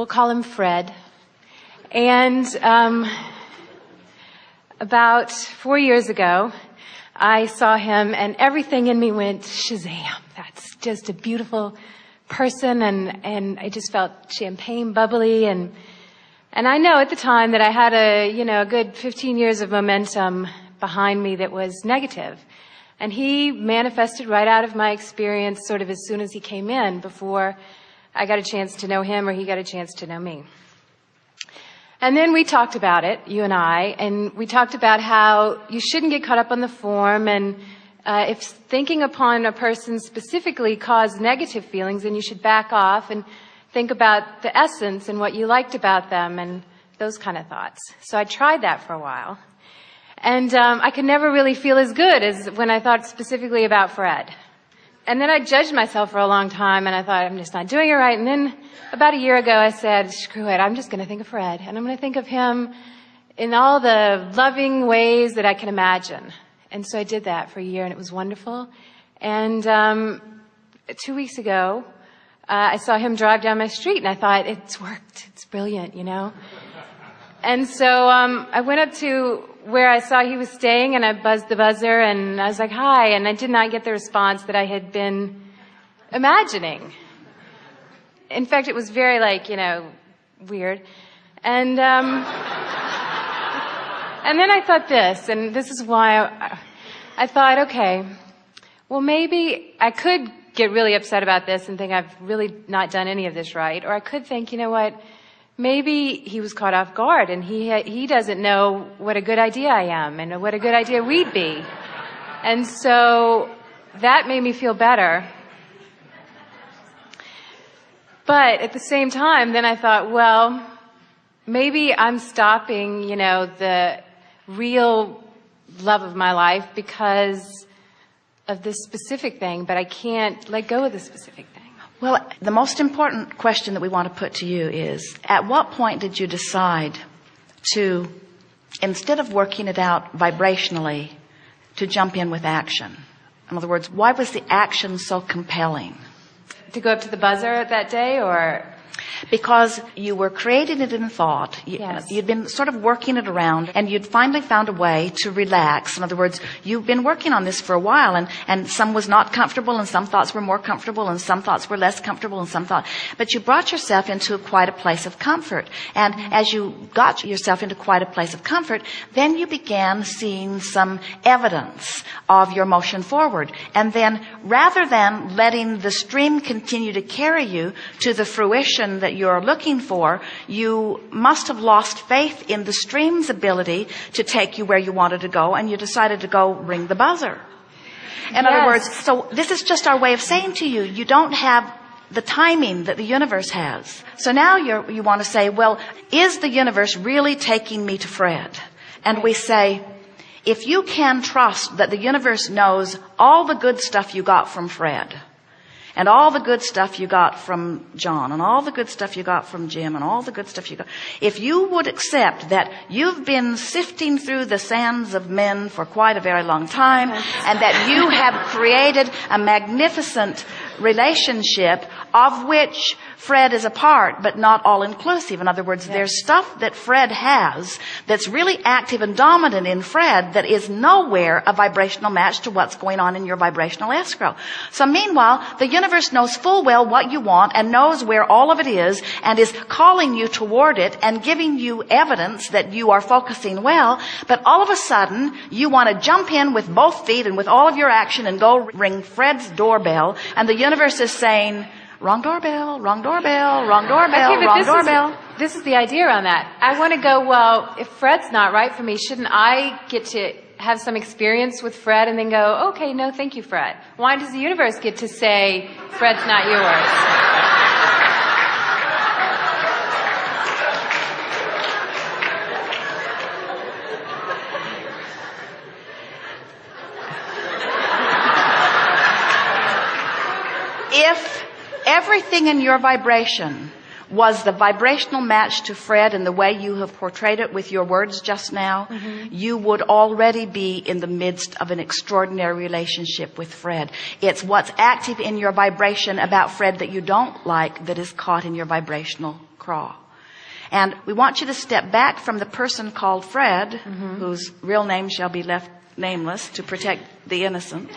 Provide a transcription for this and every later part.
we'll call him Fred. And about 4 years ago, I saw him and everything in me went, Shazam, that's just a beautiful person. And I just felt champagne bubbly. And I know at the time that I had a good 15 years of momentum behind me that was negative. And he manifested right out of my experience sort of as soon as he came in, before I got a chance to know him or he got a chance to know me. And then we talked about it, you and I, and we talked about how you shouldn't get caught up on the form, and if thinking upon a person specifically caused negative feelings, then you should back off and think about the essence and what you liked about them and those kind of thoughts. So I tried that for a while. And I could never really feel as good as when I thought specifically about Fred. And then I judged myself for a long time, and I thought, I'm just not doing it right. And then about a year ago, I said, screw it, I'm just going to think of Fred. And I'm going to think of him in all the loving ways that I can imagine. And so I did that for a year, and it was wonderful. And 2 weeks ago, I saw him drive down my street, and I thought, it's worked. It's brilliant, And so I went up to where I saw he was staying, and I buzzed the buzzer, and I was like, hi, and I did not get the response that I had been imagining. In fact, it was very, weird. And then I thought this, and this is why I thought, okay, well, maybe I could get really upset about this and think I've really not done any of this right, or I could think, you know what, maybe he was caught off guard and he doesn't know what a good idea I am and what a good idea we'd be. And so that made me feel better. But at the same time, then I thought, well, maybe I'm stopping, the real love of my life because of this specific thing, but I can't let go of the specific thing. Well, the most important question that we want to put to you is, at what point did you decide to, instead of working it out vibrationally, to jump in with action? In other words, why was the action so compelling? To go up to the buzzer that day, or? Because you were creating it in thought. Yes. You'd been sort of working it around, and you'd finally found a way to relax. In other words, you've been working on this for a while, and some was not comfortable, and some thoughts were more comfortable, and some thoughts were less comfortable, and some thoughts. But you brought yourself into quite a place of comfort. And as you got yourself into quite a place of comfort, then you began seeing some evidence of your motion forward. And then, rather than letting the stream continue to carry you to the fruition that you're looking for, you must have lost faith in the stream's ability to take you where you wanted to go, and you decided to go ring the buzzer. In other words, so this is just our way of saying to you, you don't have the timing that the universe has. So now you want to say, well, is the universe really taking me to Fred? And we say, if you can trust that the universe knows all the good stuff you got from Fred, and all the good stuff you got from John, and all the good stuff you got from Jim, and all the good stuff you got. If you would accept that you've been sifting through the sands of men for quite a very long time, and that you have created a magnificent relationship of which Fred is a part, but not all-inclusive. In other words, there's stuff that Fred has that's really active and dominant in Fred that is nowhere a vibrational match to what's going on in your vibrational escrow. So meanwhile, the universe knows full well what you want and knows where all of it is and is calling you toward it and giving you evidence that you are focusing well. But all of a sudden, you want to jump in with both feet and with all of your action and go ring Fred's doorbell, and the universe is saying, wrong doorbell, wrong doorbell, wrong doorbell, okay, wrong doorbell. This is the idea on that. I want to go, well, if Fred's not right for me, shouldn't I get to have some experience with Fred and then go, okay, no, thank you, Fred? Why does the universe get to say, Fred's not yours? If everything in your vibration was the vibrational match to Fred in the way you have portrayed it with your words just now, you would already be in the midst of an extraordinary relationship with Fred. It's what's active in your vibration about Fred that you don't like that is caught in your vibrational craw. And we want you to step back from the person called Fred, whose real name shall be left nameless to protect the innocent.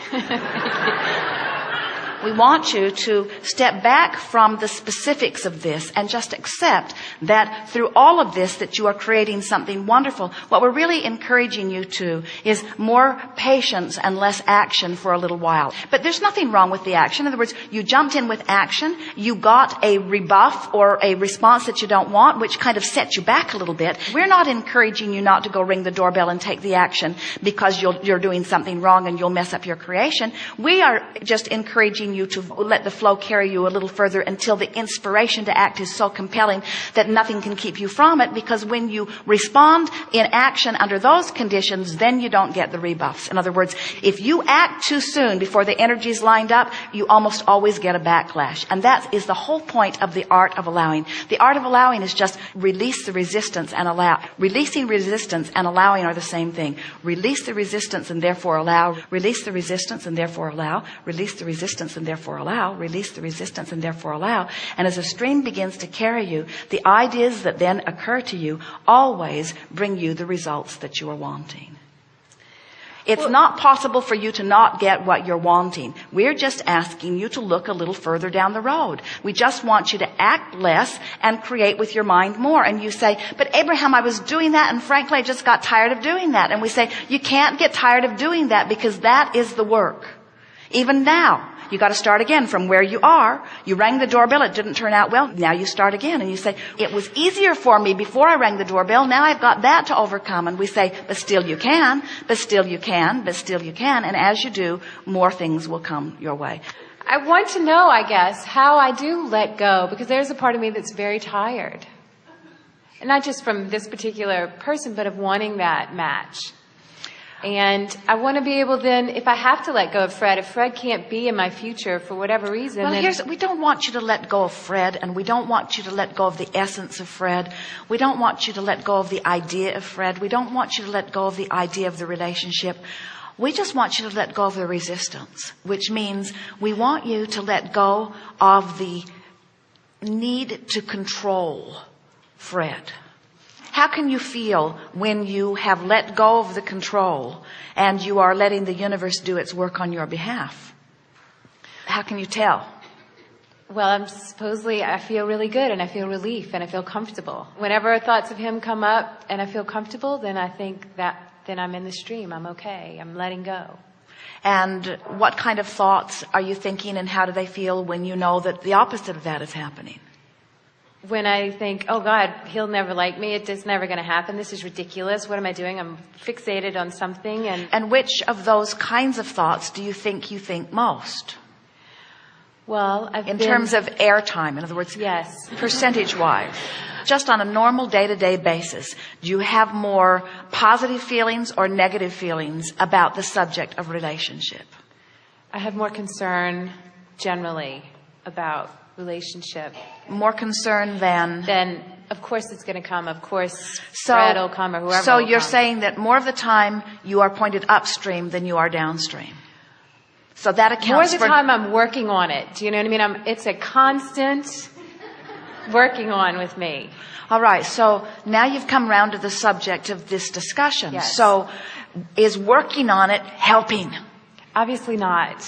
We want you to step back from the specifics of this and just accept that through all of this that you are creating something wonderful. What we're really encouraging you to is more patience and less action for a little while. But there's nothing wrong with the action. In other words, you jumped in with action, you got a rebuff or a response that you don't want, which kind of set you back a little bit. We're not encouraging you not to go ring the doorbell and take the action because you're doing something wrong and you'll mess up your creation. We are just encouraging you to let the flow carry you a little further until the inspiration to act is so compelling that nothing can keep you from it, because when you respond in action under those conditions, then you don't get the rebuffs. In other words, if you act too soon before the energy's lined up, you almost always get a backlash. And that is the whole point of the art of allowing. The art of allowing is just release the resistance and allow. Releasing resistance and allowing are the same thing. Release the resistance and therefore allow. Release the resistance and therefore allow. Release the resistance and therefore allow. Release the resistance and therefore allow. And as a stream begins to carry you, the ideas that then occur to you always bring you the results that you are wanting. It's not possible for you to not get what you're wanting. We're just asking you to look a little further down the road. We just want you to act less and create with your mind more. And you say, but Abraham, I was doing that and frankly I just got tired of doing that. And we say, you can't get tired of doing that because that is the work. Even now, you got to start again from where you are. You rang the doorbell. It didn't turn out well. Now you start again. And you say, it was easier for me before I rang the doorbell. Now I've got that to overcome. And we say, but still you can, but still you can, but still you can. And as you do, more things will come your way. I want to know, I guess, how I do let go, because there's a part of me that's very tired. And not just from this particular person, but of wanting that match. And I want to be able then, if I have to let go of Fred, if Fred can't be in my future for whatever reason. Well, we don't want you to let go of Fred, and we don't want you to let go of the essence of Fred. We don't want you to let go of the idea of Fred. We don't want you to let go of the idea of the relationship. We just want you to let go of the resistance, which means we want you to let go of the need to control Fred. How can you feel when you have let go of the control and you are letting the universe do its work on your behalf? How can you tell? Well, I feel really good and I feel relief and I feel comfortable. Whenever thoughts of him come up and I feel comfortable, then I think that then I'm in the stream. I'm okay. I'm letting go. And what kind of thoughts are you thinking, and how do they feel when you know that the opposite of that is happening? When I think, oh God, he'll never like me. It's just never going to happen. This is ridiculous. What am I doing? I'm fixated on something. And which of those kinds of thoughts do you think most? Well, in terms of airtime, in other words, yes, percentage-wise. Just on a normal day-to-day basis, do you have more positive feelings or negative feelings about the subject of relationship? I have more concern generally about relationship. More concern than of course it's going to come. Of course Fred will come or whoever So will you're come. saying that more of the time you are pointed upstream than you are downstream. So that accounts more of the for... time I'm working on it. Do you know what I mean? It's a constant working on with me. All right. So now you've come around to the subject of this discussion. Yes. So is working on it helping? Obviously not.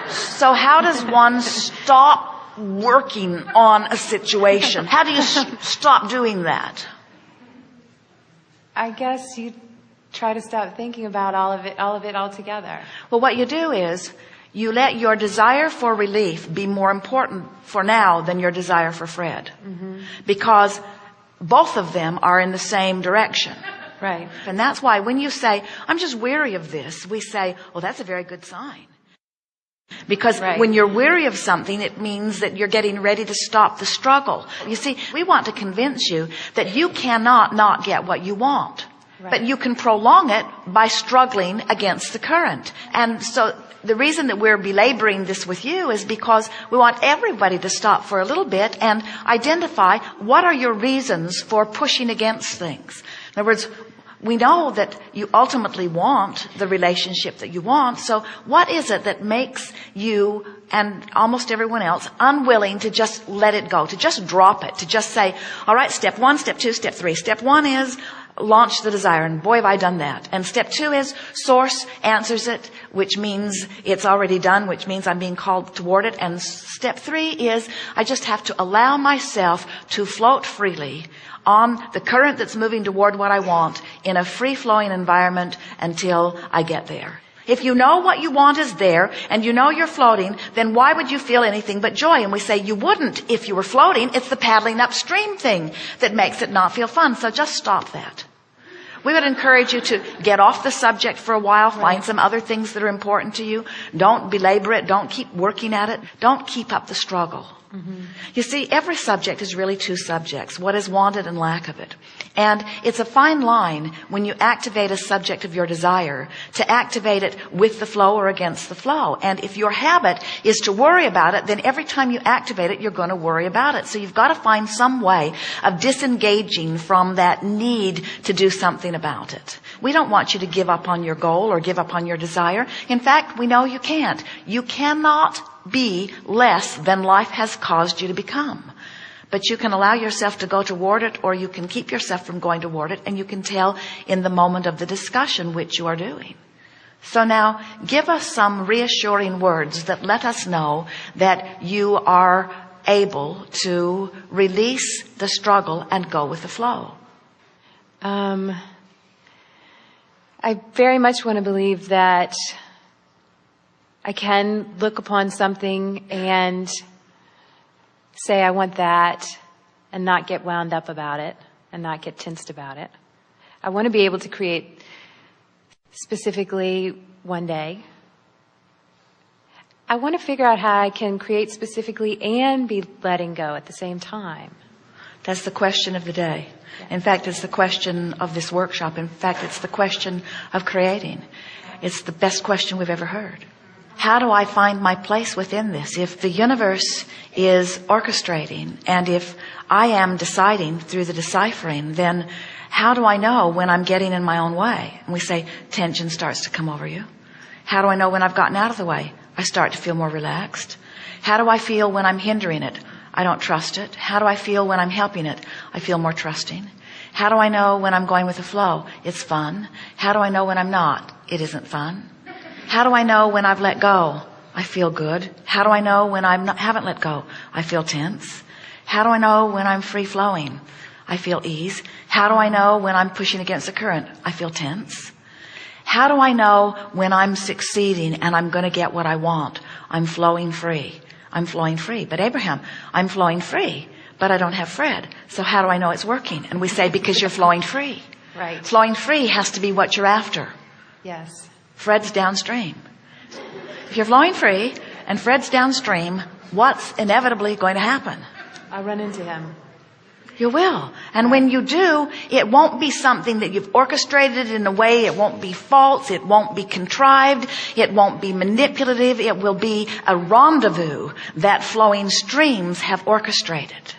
So how does one stop working on a situation? How do you stop doing that? I guess you try to stop thinking about all of it altogether. Well, what you do is you let your desire for relief be more important for now than your desire for Fred. Mm-hmm. Because both of them are in the same direction. Right. And that's why when you say, I'm just weary of this, we say, well, that's a very good sign. Because when you're weary of something, it means that you're getting ready to stop the struggle. You see, we want to convince you that you cannot not get what you want. But you can prolong it by struggling against the current. And so the reason that we're belaboring this with you is because we want everybody to stop for a little bit and identify what are your reasons for pushing against things. In other words, we know that you ultimately want the relationship that you want. So what is it that makes you and almost everyone else unwilling to just let it go, to just drop it, to just say, all right, step 1, step 2, step 3. Step 1 is launch the desire, and boy, have I done that. And step 2 is source answers it, which means it's already done, which means I'm being called toward it. And step 3 is I just have to allow myself to float freely on the current that's moving toward what I want in a free-flowing environment until I get there. If you know what you want is there and you know you're floating, then why would you feel anything but joy? And we say you wouldn't if you were floating. It's the paddling upstream thing that makes it not feel fun. So just stop that. We would encourage you to get off the subject for a while, find some other things that are important to you. Don't belabor it. Don't keep working at it. Don't keep up the struggle. Mm-hmm. You see, every subject is really two subjects, what is wanted and lack of it. And it's a fine line when you activate a subject of your desire to activate it with the flow or against the flow. And if your habit is to worry about it, then every time you activate it, you're going to worry about it. So you've got to find some way of disengaging from that need to do something about it. We don't want you to give up on your goal or give up on your desire. In fact, we know you can't. You cannot be less than life has caused you to become. But you can allow yourself to go toward it, or you can keep yourself from going toward it, and you can tell in the moment of the discussion which you are doing. So now, give us some reassuring words that let us know that you are able to release the struggle and go with the flow. I very much want to believe that I can look upon something and say I want that and not get wound up about it and not get tensed about it. I want to be able to create specifically one day. I want to figure out how I can create specifically and be letting go at the same time. That's the question of the day. In fact, it's the question of this workshop. In fact, it's the question of creating. It's the best question we've ever heard. How do I find my place within this? If the universe is orchestrating and if I am deciding through the deciphering, then how do I know when I'm getting in my own way? And we say tension starts to come over you. How do I know when I've gotten out of the way? I start to feel more relaxed. How do I feel when I'm hindering it? I don't trust it. How do I feel when I'm helping it? I feel more trusting. How do I know when I'm going with the flow? It's fun. How do I know when I'm not? It isn't fun. How do I know when I've let go? I feel good. How do I know when I haven't let go? I feel tense. How do I know when I'm free flowing? I feel ease. How do I know when I'm pushing against the current? I feel tense. How do I know when I'm succeeding and I'm going to get what I want? I'm flowing free. I'm flowing free. But Abraham, I'm flowing free, but I don't have Fred. So how do I know it's working? And we say, because you're flowing free. Right. Flowing free has to be what you're after. Yes. Fred's downstream. If you're flowing free and Fred's downstream, what's inevitably going to happen? I'll run into him. You will. And when you do, it won't be something that you've orchestrated in a way. It won't be false. It won't be contrived. It won't be manipulative. It will be a rendezvous that flowing streams have orchestrated.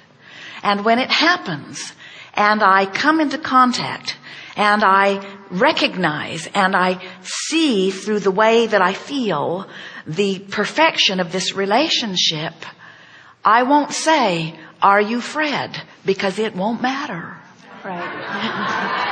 And when it happens, and I come into contact, and I recognize and I see through the way that I feel the perfection of this relationship, I won't say, are you Fred? Because it won't matter. Right.